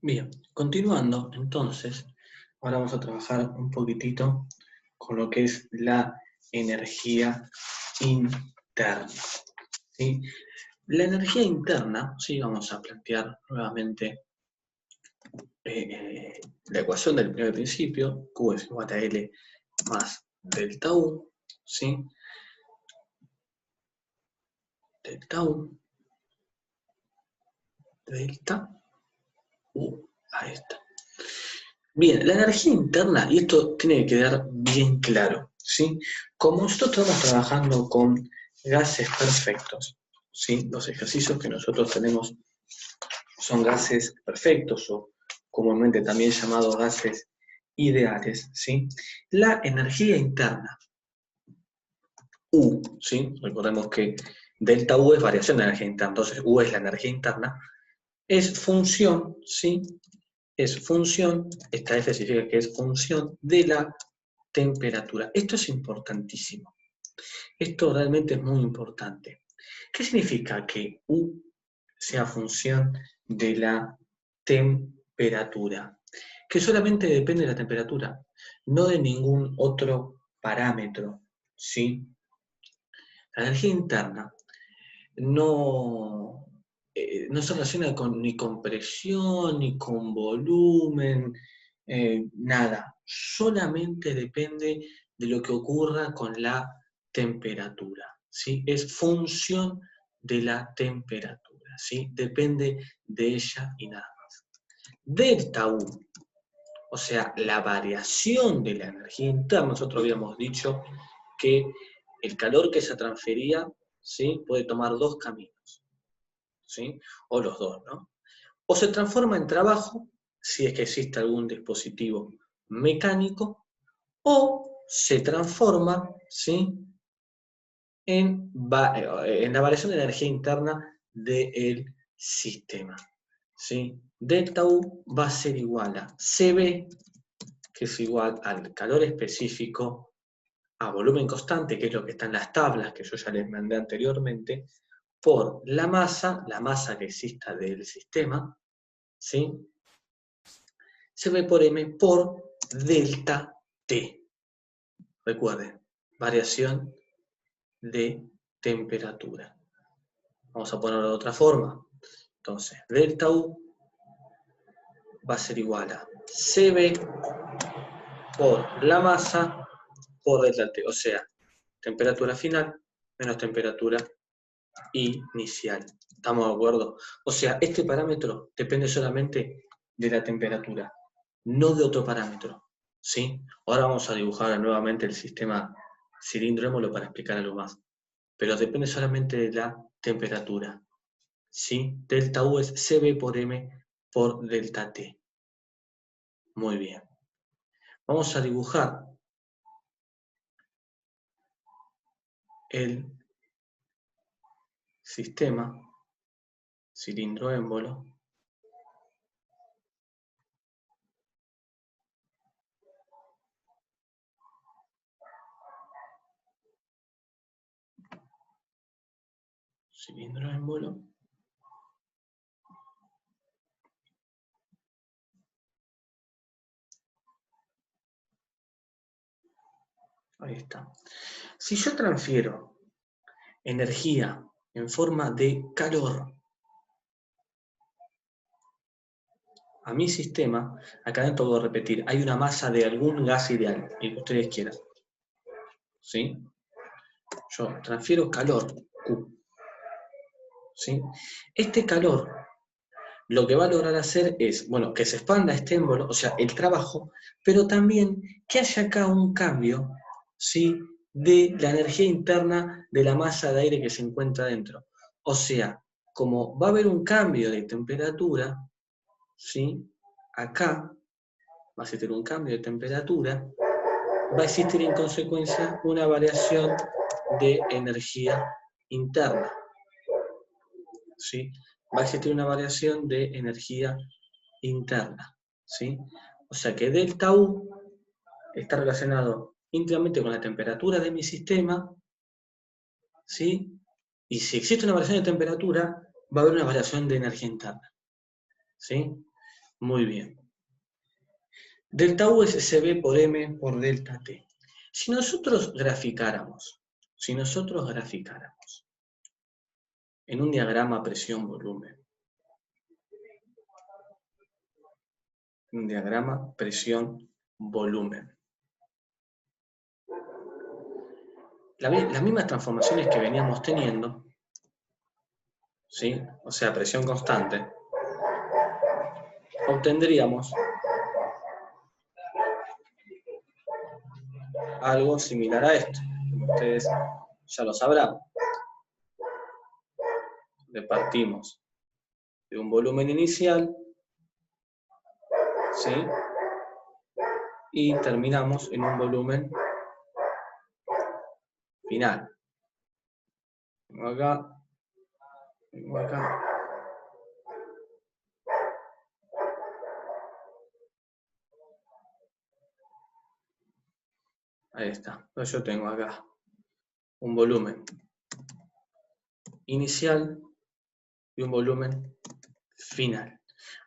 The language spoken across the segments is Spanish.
Bien, continuando, entonces, ahora vamos a trabajar un poquitito con lo que es la energía interna, ¿sí? La energía interna, sí, vamos a plantear nuevamente la ecuación del primer principio, Q es igual a L más delta U, ¿sí? Delta U, delta U, ahí está. Bien, la energía interna, y esto tiene que quedar bien claro, ¿sí? Como nosotros estamos trabajando con gases perfectos, ¿sí? Los ejercicios que nosotros tenemos son gases perfectos o comúnmente también llamados gases ideales, ¿sí? La energía interna, U, ¿sí? Recordemos que delta U es variación de energía interna, entonces U es la energía interna, es función, ¿sí? Es función, esta F significa que es función de la temperatura. Esto es importantísimo. Esto realmente es muy importante. ¿Qué significa que U sea función de la temperatura? Que solamente depende de la temperatura, no de ningún otro parámetro, ¿sí? La energía interna no, no se relaciona ni con presión, ni con volumen, nada. Solamente depende de lo que ocurra con la temperatura, ¿sí? Es función de la temperatura, ¿sí? Depende de ella y nada más. Delta U, o sea, la variación de la energía interna, nosotros habíamos dicho que el calor que se transfería, ¿sí? Puede tomar dos caminos, ¿sí? O los dos, ¿no? O se transforma en trabajo, si es que existe algún dispositivo mecánico, o se transforma, ¿sí? en la variación de energía interna del sistema, ¿sí? Delta U va a ser igual a CB, que es igual al calor específico, a volumen constante, que es lo que está en las tablas que yo ya les mandé anteriormente, por la masa que exista del sistema, ¿sí? CB por M por delta T. Recuerden, variación de temperatura. Vamos a ponerlo de otra forma. Entonces, delta U va a ser igual a CB por la masa por delta T. O sea, temperatura final menos temperatura inicial. ¿Estamos de acuerdo? O sea, este parámetro depende solamente de la temperatura, no de otro parámetro, ¿sí? Ahora vamos a dibujar nuevamente el sistema cilindro-émbolo para explicar algo más. Pero depende solamente de la temperatura, ¿sí? Delta U es CB por M por delta T. Muy bien. Vamos a dibujar el sistema cilindro-émbolo cilindro-émbolo. Ahí está. Si yo transfiero energía en forma de calor a mi sistema, acá dentro voy a repetir, hay una masa de algún gas ideal, el que ustedes quieran, ¿sí? Yo transfiero calor, Q, ¿sí? Este calor lo que va a lograr hacer es, bueno, que se expanda este émbolo, o sea, el trabajo, pero también que haya acá un cambio, ¿sí? De la energía interna de la masa de aire que se encuentra dentro. O sea, como va a haber un cambio de temperatura, ¿sí? Acá va a existir un cambio de temperatura, va a existir en consecuencia una variación de energía interna, ¿sí? Va a existir una variación de energía interna, ¿sí? O sea que delta U está relacionado íntimamente con la temperatura de mi sistema, ¿sí? Y si existe una variación de temperatura, va a haber una variación de energía interna, ¿sí? Muy bien. Delta U es CB por M por delta T. Si nosotros graficáramos en un diagrama presión-volumen, un diagrama presión-volumen, las mismas transformaciones que veníamos teniendo, ¿sí? O sea, presión constante, obtendríamos algo similar a esto. Como ustedes ya lo sabrán. Partimos de un volumen inicial, ¿sí? Y terminamos en un volumen final. Vengo acá, vengo acá. Ahí está. Entonces yo tengo acá un volumen inicial y un volumen final.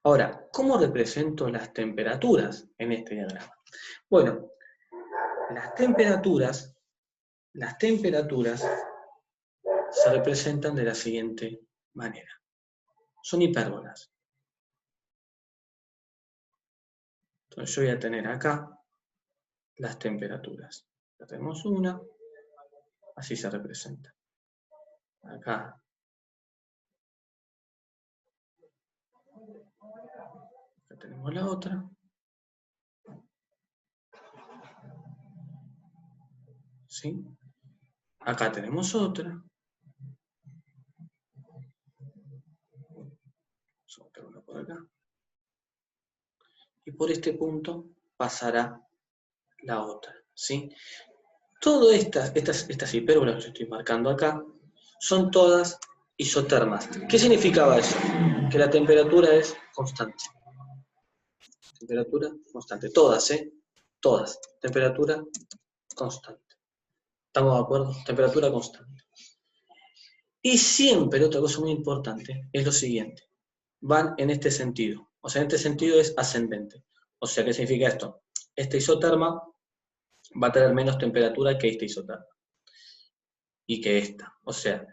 Ahora, ¿cómo represento las temperaturas en este diagrama? Bueno, las temperaturas se representan de la siguiente manera. Son hipérbolas. Entonces yo voy a tener acá las temperaturas. Ya tenemos una, así se representa. Acá. Acá tenemos la otra. ¿Sí? Acá tenemos otra. Vamos a botar una por acá. Y por este punto pasará la otra. ¿Sí? Todas estas hipérbolas que yo estoy marcando acá son todas isotermas. ¿Qué significaba eso? Que la temperatura es constante. Temperatura constante. Todas, ¿eh? Todas. Temperatura constante. ¿Estamos de acuerdo? Temperatura constante. Y siempre, otra cosa muy importante, es lo siguiente. Van en este sentido. O sea, en este sentido es ascendente. O sea, ¿qué significa esto? Esta isoterma va a tener menos temperatura que esta isoterma. Y que esta. O sea,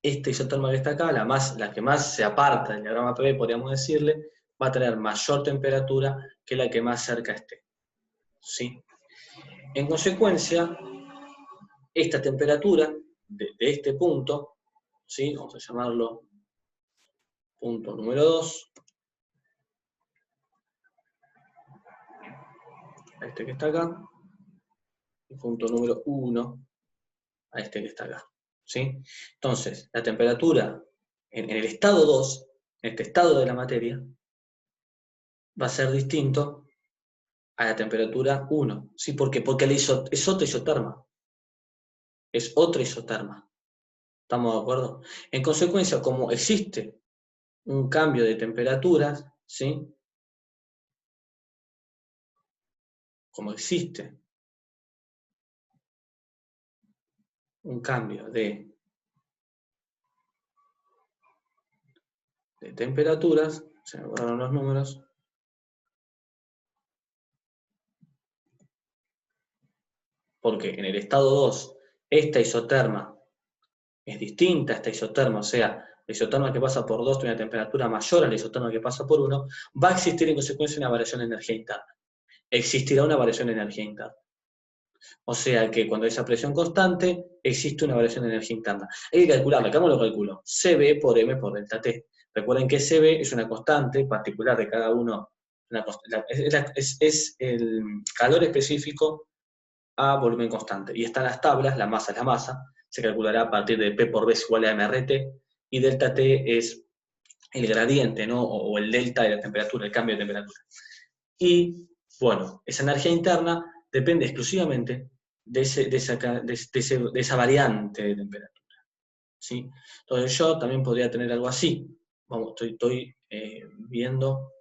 esta isoterma que está acá, la que más se aparta del diagrama PV, podríamos decirle, va a tener mayor temperatura que la que más cerca esté. ¿Sí? En consecuencia, esta temperatura de este punto, ¿sí? Vamos a llamarlo punto número 2, a este que está acá, y punto número 1 a este que está acá. ¿Sí? Entonces, la temperatura en el estado 2, en este estado de la materia, va a ser distinto a la temperatura 1. ¿Sí? ¿Por qué? Porque es otra isoterma. Es otra isoterma. ¿Estamos de acuerdo? En consecuencia, como existe un cambio de temperaturas, ¿sí? Como existe un cambio de temperaturas, se me borraron los números, porque en el estado 2, esta isoterma es distinta a esta isoterma, o sea, la isoterma que pasa por 2 tiene una temperatura mayor a la isoterma que pasa por 1, va a existir en consecuencia una variación de energía interna. Existirá una variación de energía interna. O sea que cuando hay esa presión constante, existe una variación de energía interna. Hay que calcularla, ¿cómo lo calculo? CB por M por delta T. Recuerden que CB es una constante particular de cada uno, es el calor específico a volumen constante. Y están las tablas, la masa es la masa, se calculará a partir de P por B es igual a MRT, y delta T es el gradiente, ¿no? O el delta de la temperatura, el cambio de temperatura. Y, bueno, esa energía interna depende exclusivamente de esa variante de temperatura. ¿Sí? Entonces yo también podría tener algo así. Vamos, estoy viendo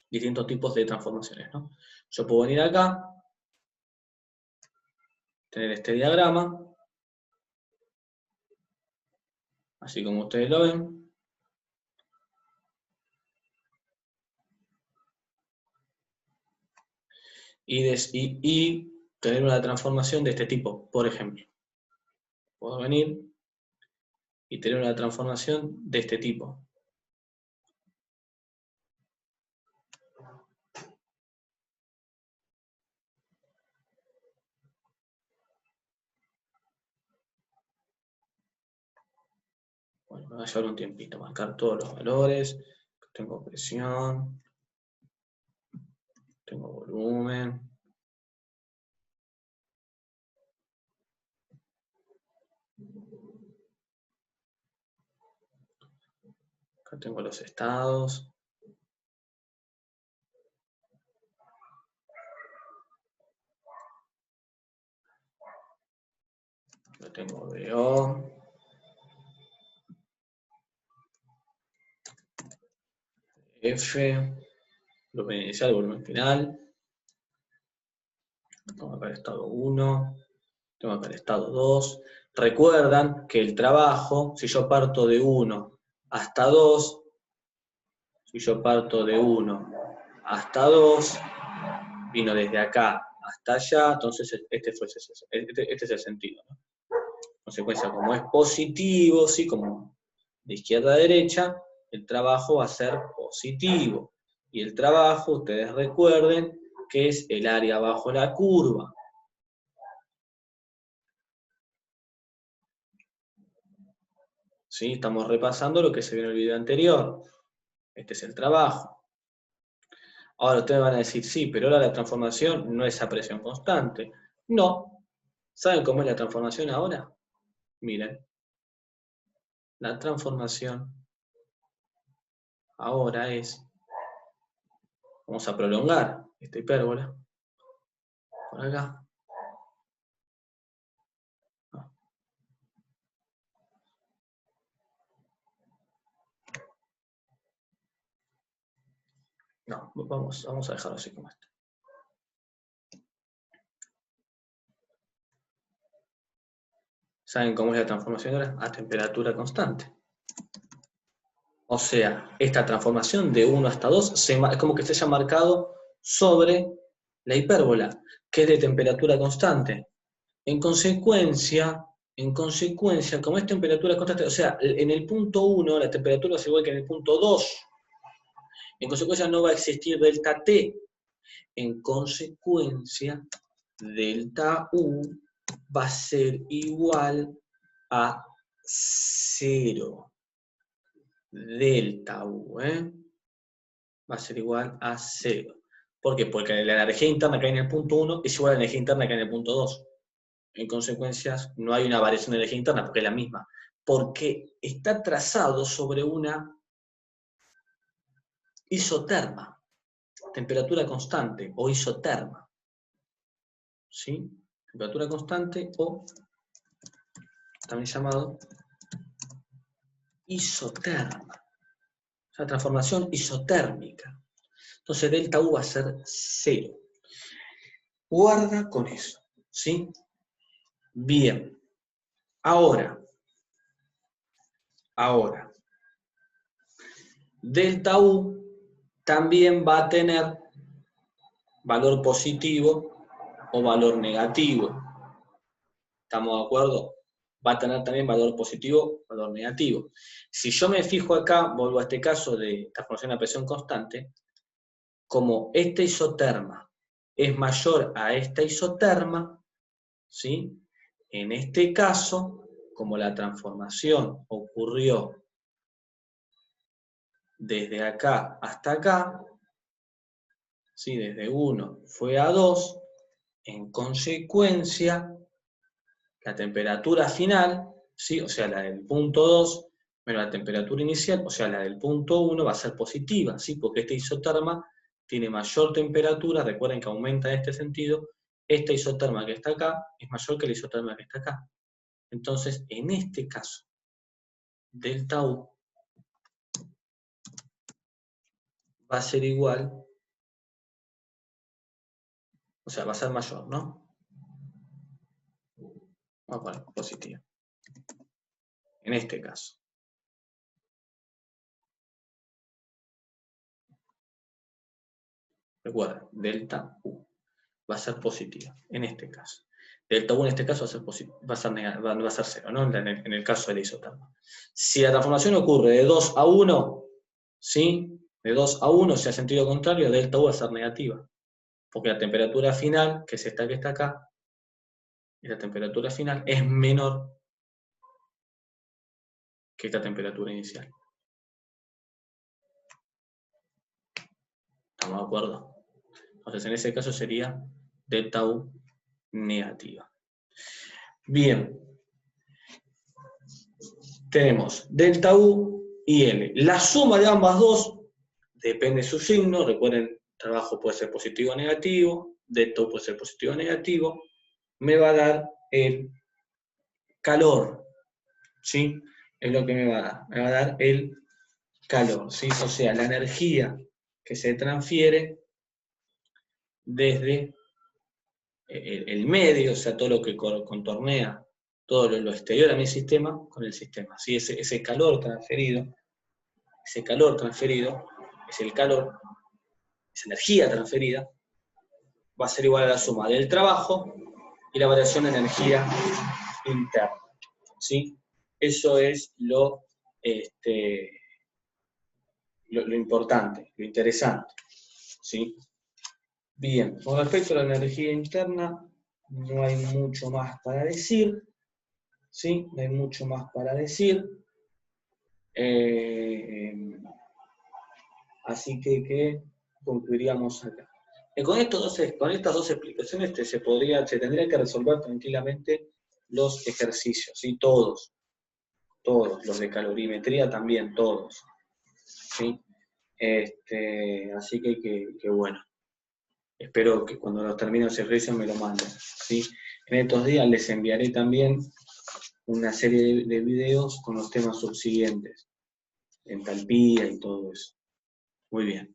distintos tipos de transformaciones, ¿no? Yo puedo venir acá, tener este diagrama, así como ustedes lo ven. y tener una transformación de este tipo, por ejemplo. Puedo venir y tener una transformación de este tipo. Bueno, me va a llevar un tiempito marcar todos los valores. Tengo presión, tengo volumen. Acá tengo los estados. Acá tengo BO. F. Volumen inicial, volumen final. Tengo acá el estado 1. Tengo acá el estado 2. Recuerdan que el trabajo, si yo parto de 1 hasta 2, si yo parto de 1 hasta 2, vino desde acá hasta allá, entonces este es el sentido, ¿no? Consecuencia, como es positivo, ¿sí? Como de izquierda a derecha, el trabajo va a ser positivo. Y el trabajo, ustedes recuerden, que es el área bajo la curva. ¿Sí? Estamos repasando lo que se vio en el video anterior. Este es el trabajo. Ahora ustedes van a decir, sí, pero ahora la transformación no es a presión constante. No. ¿Saben cómo es la transformación ahora? Miren. La transformación ahora es, vamos a prolongar esta hipérbola por acá. No, vamos a dejarlo así como está. ¿Saben cómo es la transformación ahora? A temperatura constante. O sea, esta transformación de 1 hasta 2 es como que se haya marcado sobre la hipérbola, que es de temperatura constante. En consecuencia, como es temperatura constante, o sea, en el punto 1 la temperatura es igual que en el punto 2. En consecuencia no va a existir delta T. En consecuencia, delta U va a ser igual a 0. Delta U, va a ser igual a 0. ¿Por qué? Porque la energía interna que hay en el punto 1 es igual a la energía interna que hay en el punto 2. En consecuencia, no hay una variación de energía interna porque es la misma. Porque está trazado sobre una isoterma, temperatura constante o isoterma. ¿Sí? Temperatura constante o también llamado isoterma. O sea, transformación isotérmica. Entonces delta U va a ser 0. Guarda con eso. ¿Sí? Bien. Ahora, delta U también va a tener valor positivo o valor negativo. ¿Estamos de acuerdo? Va a tener también valor positivo, valor negativo. Si yo me fijo acá, vuelvo a este caso de transformación a presión constante, como esta isoterma es mayor a esta isoterma, ¿sí? En este caso, como la transformación ocurrió desde acá hasta acá, ¿sí? Desde 1 fue a 2, en consecuencia, la temperatura final, ¿sí? O sea, la del punto 2, menos la temperatura inicial, o sea, la del punto 1 va a ser positiva, ¿sí? Porque esta isoterma tiene mayor temperatura, recuerden que aumenta en este sentido, esta isoterma que está acá es mayor que la isoterma que está acá. Entonces, en este caso, delta U va a ser igual, o sea, va a ser mayor, ¿no? Vamos a poner positivo. En este caso. Recuerda, delta U. va a ser positiva, en este caso. Delta U en este caso va a ser 0, ¿no? En el caso de la isoterma. Si la transformación ocurre de 2 a 1, ¿sí? De 2 a 1, sea sentido contrario, delta U va a ser negativa. Porque la temperatura final, que es esta que está acá, y la temperatura final es menor que esta temperatura inicial. ¿Estamos de acuerdo? Entonces, en ese caso sería delta U negativa. Bien. Tenemos delta U y L. La suma de ambas dos depende de su signo. Recuerden, trabajo puede ser positivo o negativo, delta U puede ser positivo o negativo. Me va a dar el calor, ¿sí? Es lo que me va a dar. Me va a dar el calor, ¿sí? O sea, la energía que se transfiere desde el medio, o sea, todo lo que contornea, todo lo exterior a mi sistema, con el sistema, ¿sí? Ese calor transferido es el calor, esa energía transferida, va a ser igual a la suma del trabajo y la variación de energía interna, ¿sí? Eso es lo importante, lo interesante, ¿sí? Bien, con respecto a la energía interna, no hay mucho más para decir, ¿sí? No hay mucho más para decir. Así que concluiríamos acá. Con estas dos explicaciones se tendría que resolver tranquilamente los ejercicios, ¿sí? Todos, los de calorimetría también, todos, ¿sí? Así que bueno, espero que cuando los termine ese ejercicio me lo manden, ¿sí? En estos días les enviaré también una serie de videos con los temas subsiguientes, entalpía y todo eso. Muy bien.